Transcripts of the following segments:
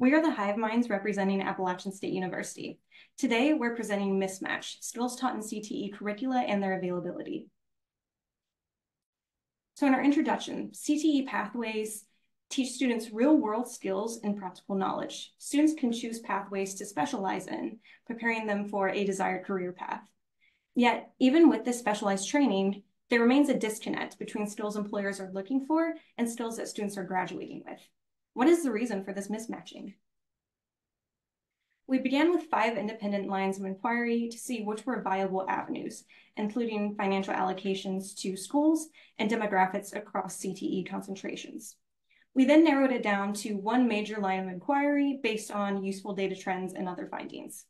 We are the Hiveminds representing Appalachian State University. Today, we're presenting Mismatch, skills taught in CTE curricula and their availability. So in our introduction, CTE pathways teach students real-world skills and practical knowledge. Students can choose pathways to specialize in, preparing them for a desired career path. Yet, even with this specialized training, there remains a disconnect between skills employers are looking for and skills that students are graduating with. What is the reason for this mismatching? We began with 5 independent lines of inquiry to see which were viable avenues, including financial allocations to schools and demographics across CTE concentrations. We then narrowed it down to 1 major line of inquiry based on useful data trends and other findings.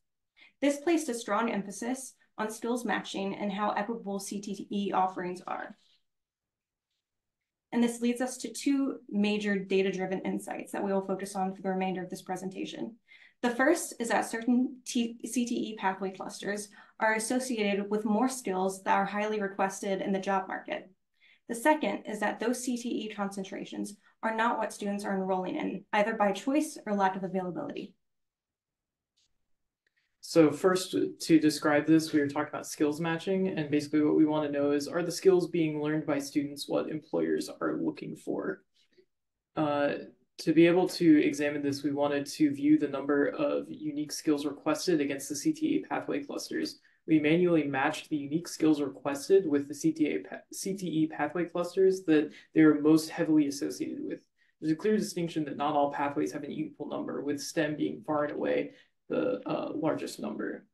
This placed a strong emphasis on skills matching and how equitable CTE offerings are. And this leads us to 2 major data-driven insights that we will focus on for the remainder of this presentation. The first is that certain CTE pathway clusters are associated with more skills that are highly requested in the job market. The second is that those CTE concentrations are not what students are enrolling in, either by choice or lack of availability. So first, to describe this, we were talking about skills matching, and basically what we want to know is, are the skills being learned by students what employers are looking for? To be able to examine this, we wanted to view the number of unique skills requested against the CTE pathway clusters. We manually matched the unique skills requested with the CTE pathway clusters that they are most heavily associated with. There's a clear distinction that not all pathways have an equal number, with STEM being far and away the largest number.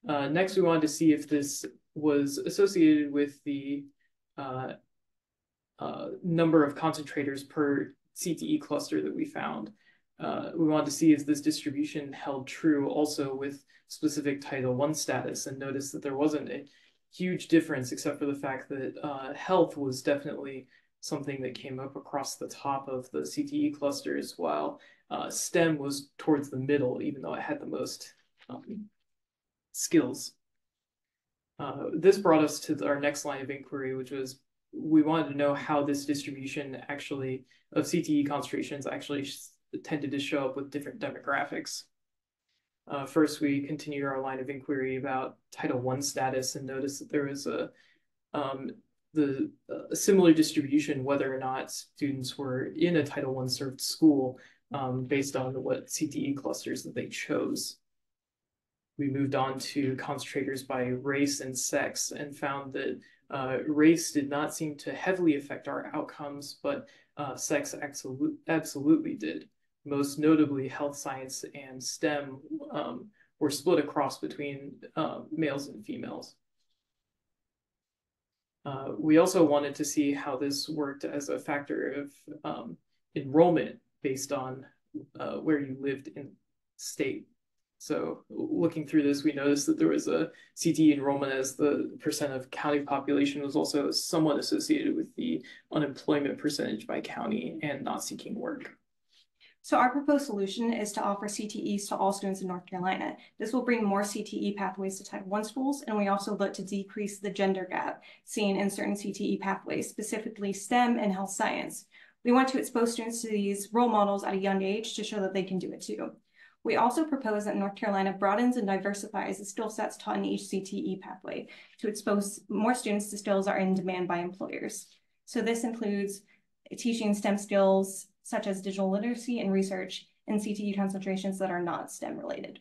Next, we wanted to see if this was associated with the number of concentrators per CTE cluster that we found. We wanted to see if this distribution held true also with specific Title I status, and notice that there wasn't a huge difference except for the fact that health was definitely something that came up across the top of the CTE clusters, while STEM was towards the middle, even though it had the most skills. This brought us to our next line of inquiry, which was we wanted to know how this distribution actually of CTE concentrations actually tended to show up with different demographics. First, we continued our line of inquiry about Title I status and noticed that there was a similar distribution whether or not students were in a Title I served school based on what CTE clusters that they chose. We moved on to concentrators by race and sex and found that race did not seem to heavily affect our outcomes, but sex absolutely did. Most notably, health science and STEM were split across between males and females. We also wanted to see how this worked as a factor of enrollment based on where you lived in state. So looking through this, we noticed that there was a CTE enrollment as the percent of county population was also somewhat associated with the unemployment percentage by county and not seeking work. So our proposed solution is to offer CTEs to all students in North Carolina. This will bring more CTE pathways to Title I schools, and we also look to decrease the gender gap seen in certain CTE pathways, specifically STEM and health science. We want to expose students to these role models at a young age to show that they can do it too. We also propose that North Carolina broadens and diversifies the skill sets taught in each CTE pathway to expose more students to skills that are in demand by employers. So this includes teaching STEM skills such as digital literacy and research in CTE concentrations that are not STEM related.